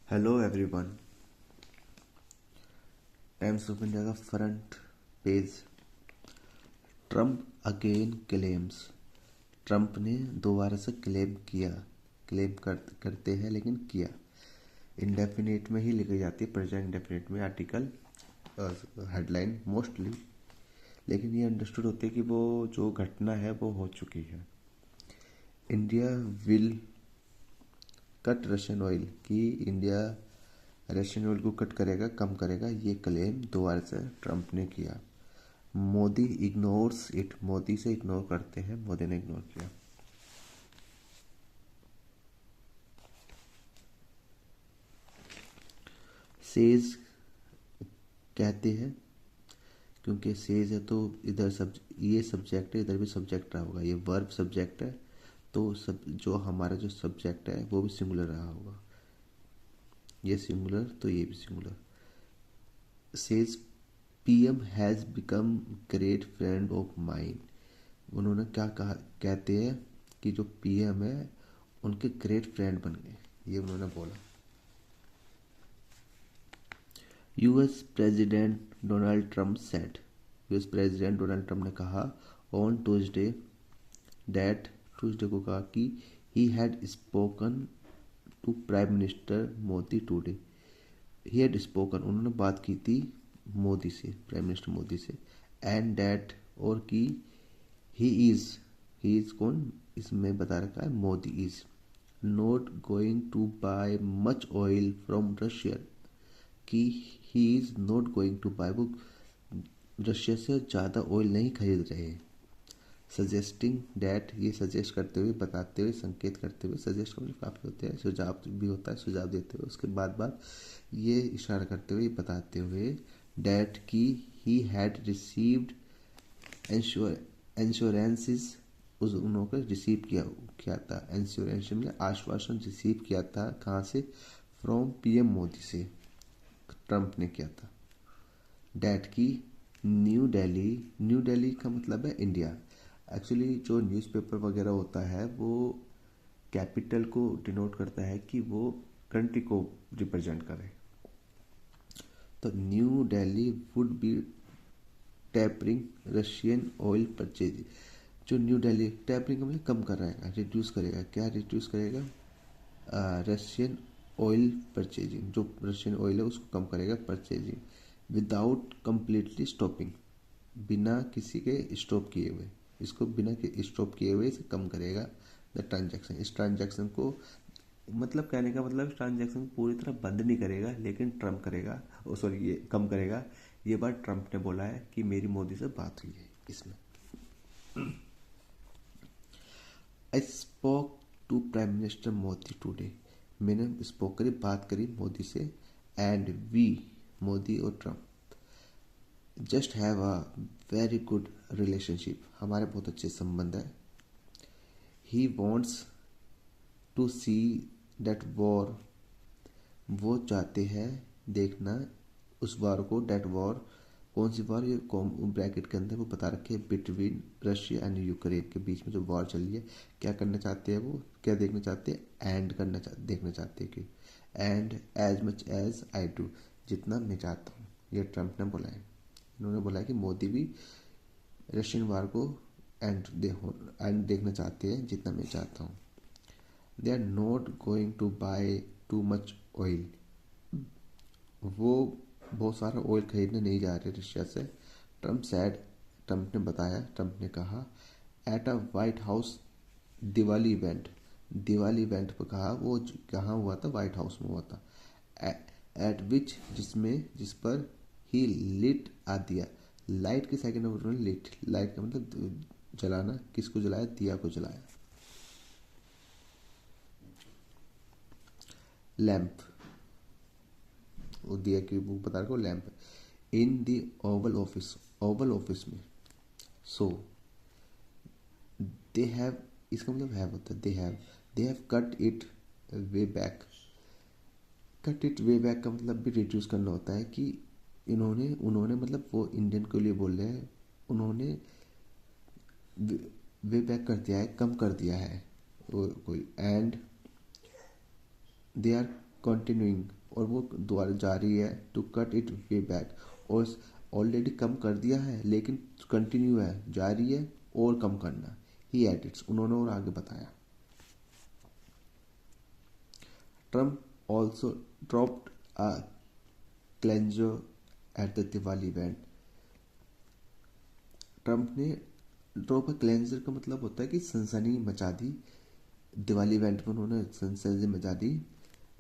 Hello everyone. Times of India का front page. Trump again claims. Trump ने दोबारा से क्लेम किया। करते हैं लेकिन किया। इंडेफिनिट में ही लिखी जाती है, प्रेजेंट इंडेफिनिट में आर्टिकल हेडलाइन मोस्टली, लेकिन ये अंडरस्टूड होती है कि वो जो घटना है वो हो चुकी है। India will cut Russian oil, कि इंडिया रशियन ऑयल को कट करेगा, कम करेगा, ये क्लेम दोबारा से ट्रंप ने किया। मोदी इग्नोर्स इट, मोदी से इग्नोर करते हैं, मोदी ने इग्नोर किया। सेज कहते हैं, क्योंकि सेज है तो इधर ये सब्जेक्ट है, इधर भी सब्जेक्ट रहा होगा। ये वर्ब सब्जेक्ट है तो सब जो हमारा जो सब्जेक्ट है वो भी सिंगुलर रहा होगा। ये सिंगुलर तो ये भी singular. Says PM has become great friend of mine. उन्होंने क्या कहा, कहते हैं कि जो पीएम है उनके ग्रेट फ्रेंड बन गए, ये उन्होंने बोला। US president Donald Trump said, US president Donald Trump ने कहा ऑन ट्यूसडे दैट, ट्यूसडे को कहा कि he had spoken to prime minister Modi today. He had spoken, उन्होंने बात की थी मोदी से, प्राइम मिनिस्टर मोदी से। एंड दैट, और कि ही इज कौन, इसमें बता रखा है Modi is not going to buy much oil from Russia, कि he is not going to buy, वो रशिया से ज़्यादा ऑयल नहीं खरीद रहे। सजेस्टिंग डैट, ये सजेस्ट करते हुए, बताते हुए, संकेत करते हुए, सजेस्ट करने काफ़ी होते हैं, सुझाव भी होता है, सुझाव देते हुए, उसके बाद ये इशारा करते हुए, बताते हुए, डैट की ही हैड रिसीव्ड इंश्योरेंसेस, उस उन्होंने रिसीव किया था। इंश्योरेंस में आश्वासन रिसीव किया था, कहाँ से, फ्रॉम पीएम मोदी से, ट्रंप ने किया था। डैट की न्यू दिल्ली का मतलब है इंडिया। एक्चुअली जो न्यूज़पेपर वगैरह होता है वो कैपिटल को डिनोट करता है कि वो कंट्री को रिप्रेजेंट करे। तो new Delhi would be tapering Russian oil purchase. जो न्यू दिल्ली टैपरिंग का मतलब कम कर रहेगा, रिड्यूस करेगा। क्या रिड्यूस करेगा? रशियन ऑयल परचेजिंग, जो रशियन ऑयल है उसको कम करेगा, परचेजिंग विदाउट कम्प्लीटली स्टॉपिंग, बिना किसी के स्टॉप किए हुए, इसको बिना स्टॉप किए हुए इसे कम करेगा द ट्रांजैक्शन। इस ट्रांजैक्शन को, मतलब कहने का मतलब ट्रांजैक्शन पूरी तरह बंद नहीं करेगा, लेकिन ट्रम्प करेगा, सॉरी ये कम करेगा। ये बात ट्रम्प ने बोला है कि मेरी मोदी से बात हुई है इसमें। I spoke to prime minister Modi today, मैंने स्पोक करी, बात करी मोदी से। एंड वी, मोदी और Trump, just have a very good relationship, हमारे बहुत अच्छे संबंध है। He wants to see that war, वो चाहते हैं देखना उस वार को, डेट वॉर, कौन सी वार, ये ब्रैकेट के अंदर वो बता रखे हैं, बिटवीन रशिया एंड यूक्रेन के बीच में जो वॉर चल रही है। क्या करना चाहते हैं वो, क्या देखना चाहते हैं, देखना चाहते हैं कि and as much as I do, जितना मैं चाहता हूँ, ये ट्रंप ने बोला है। इन्होंने बोला है कि मोदी भी रशियन वार को एंड देखना चाहते हैं जितना मैं चाहता हूँ। They are not going to buy too much oil, वो बहुत सारा ऑयल खरीदने नहीं जा रहे रशिया से। ट्रंप सैड, ट्रंप ने बताया, ट्रंप ने कहा at a white house Diwali event पर कहा, वो कहाँ हुआ था, वाइट हाउस में हुआ था। एट विच, जिस पर ही लिट आ दिया, लाइट के सेकंड में उन्होंने लिट, लाइट का मतलब जलाना, किसको जलाया, दिया को जलाया। लैंप, वो दिया की वो बता रहा, lamp in the Oval office में। सो दे हैव, इसका मतलब हैव होता है, they have cut it way back. Cut it way back का मतलब भी रिड्यूस करना होता है, कि इन्होंने उन्होंने मतलब वो इंडियन के लिए बोल रहे हैं, उन्होंने वे बैक कर दिया है, कम कर दिया है कोई। एंड दे आर कंटिन्यूइंग, और वो द्वारा जारी है, to cut it way back, और ऑलरेडी कम कर दिया है लेकिन कंटिन्यू है, जारी है और कम करना। ही एडिट्स, उन्होंने और आगे बताया। Trump also dropped a cleanser at the Diwali event. Trump ने ड्रॉप अ क्लेंजर का मतलब होता है कि सनसनी मचा दी, दिवाली इवेंट में उन्होंने सनसनी मचा दी।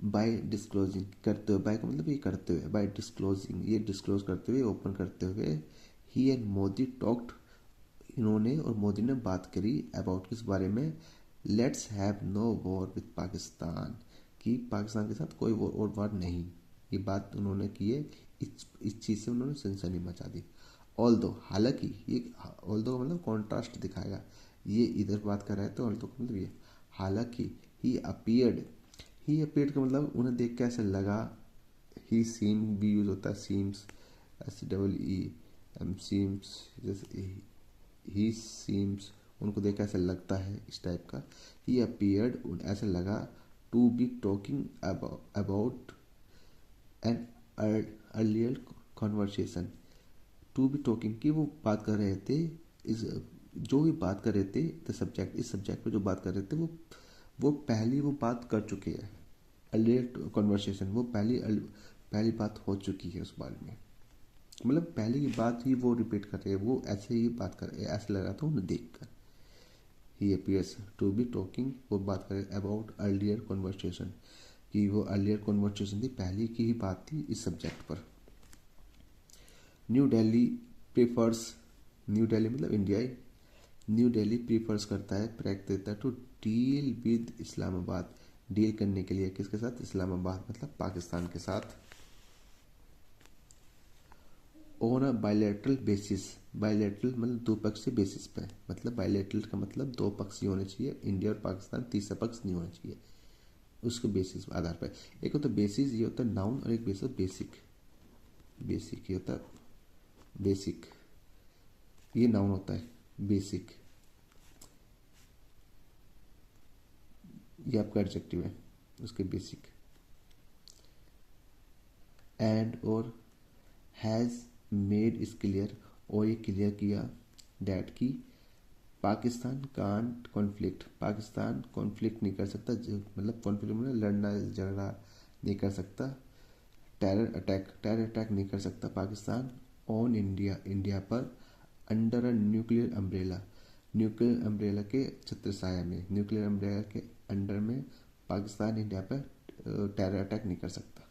बाय डिस्क्लोजिंग, करते हुए, बाय का मतलब ये करते हुए, बाय डिस्क्लोजिंग ये डिस्क्लोज करते हुए, ओपन करते हुए, ही एंड मोदी टॉक्ड, इन्होंने और मोदी ने बात करी अबाउट किस बारे में, let's have no war with Pakistan, कि पाकिस्तान के साथ कोई और वार नहीं, ये बात उन्होंने की है। इस चीज़ से उन्होंने सनसनी मचा दी। ऑल दो, हालांकि ये ऑल दो का मतलब कॉन्ट्रास्ट दिखाएगा, ये इधर बात कर रहा है तो ऑल दो का मतलब ये, हालांकि ही अपीयर्ड, ही अपीयर्ड का मतलब उन्हें देख के ऐसा लगा, ही सीम भी यूज होता है, सीम्स, SEEM सीम्स, जैसे ही सीम्स, उनको देख के ऐसा लगता है, इस टाइप का। ही अपीयर्ड, ऐसा लगा, to be talking about an earlier conversation, to be talking की वो बात कर रहे थे, इस जो भी बात कर रहे थे द सब्जेक्ट, इस सब्जेक्ट पे जो बात कर रहे थे वो पहली वो बात कर चुके हैं, अर्लियर कॉन्वर्सेशन, वो पहली बात हो चुकी है उस बारे में, मतलब पहले की बात ही वो रिपीट कर रहे हैं, वो ऐसे ही बात कर रहे हैं, ऐसा लग रहा था उन्हें देख कर। He appears to be talking, वो बात करें अबाउट अर्लियर कॉन्वर्सेशन, कि वो अर्लियर कॉन्वर्सेशन थी, पहले की ही बात थी इस सब्जेक्ट पर। न्यू दिल्ली प्रीफर्स, न्यू दिल्ली मतलब इंडिया ही, न्यू दिल्ली प्रीफर्स करता है, प्रैक्ट देता है, to deal with Islamabad, deal करने के लिए किसके साथ, इस्लामाबाद मतलब पाकिस्तान के साथ। On a bilateral basis, bilateral मतलब द्विपक्षीय बेसिस पे, मतलब बायलैटरल का मतलब दो पक्षीय होने चाहिए, इंडिया और पाकिस्तान, तीसरा पक्ष नहीं होना चाहिए, उसके बेसिस आधार पर। एक होता है बेसिस, ये होता है नाउन, और एक बेसिस बेसिक, बेसिक ये होता है बेसिक, ये नाउन होता है, बेसिक ये आपका एडजेक्टिव है, उसके बेसिक। एंड और हैज़ मेड इज क्लियर, और ये क्लियर किया, डैट की Pakistan can't conflict, Pakistan conflict नहीं कर सकता, मतलब कॉन्फ्लिक्ट मतलब लड़ना झगड़ा नहीं कर सकता, टेरर अटैक नहीं कर सकता पाकिस्तान, ऑन इंडिया, इंडिया पर, under a nuclear umbrella, nuclear umbrella के छत्र छाया में, न्यूक्लियर अम्ब्रेला के अंडर में पाकिस्तान इंडिया पर टेरर अटैक नहीं कर सकता।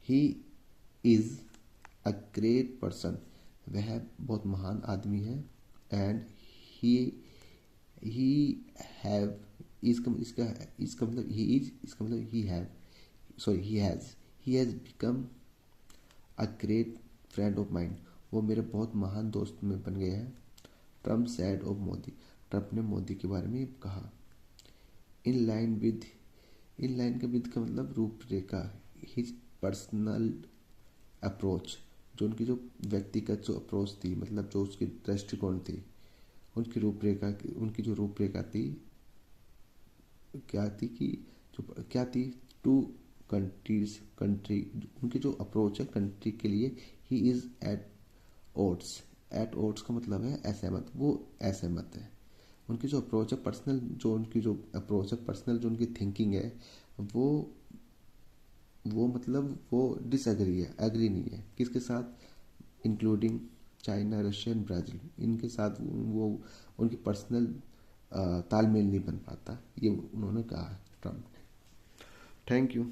He is a great person, वह बहुत महान आदमी है, एंड ही ही हैव, इसका मतलब ही इज, इसका मतलब he have, sorry he has become a great friend of mind, वो मेरे बहुत महान दोस्त में बन गए हैं। Trump sad of Modi, Trump ने मोदी के बारे में कहा। In line with, in line का विद का मतलब रूपरेखा, हिज पर्सनल अप्रोच, जो उनकी जो व्यक्तिगत जो अप्रोच थी, मतलब जो उसकी दृष्टिकोण थी, उनकी रूपरेखा, उनकी जो रूपरेखा थी क्या थी कि जो क्या थी, टू कंट्रीज, कंट्री, उनकी जो अप्रोच है कंट्री के लिए, he is at odds, at odds का मतलब है असहमत, वो असहमत है। उनकी जो अप्रोच है पर्सनल, जो उनकी जो अप्रोच है पर्सनल, जो उनकी थिंकिंग है, वो वो मतलब वो डिसएग्री है, एग्री नहीं है, किसके साथ, including China, Russia and Brazil, इनके साथ वो उनकी पर्सनल तालमेल नहीं बन पाता, ये उन्होंने कहा ट्रम्प ने। Thank you.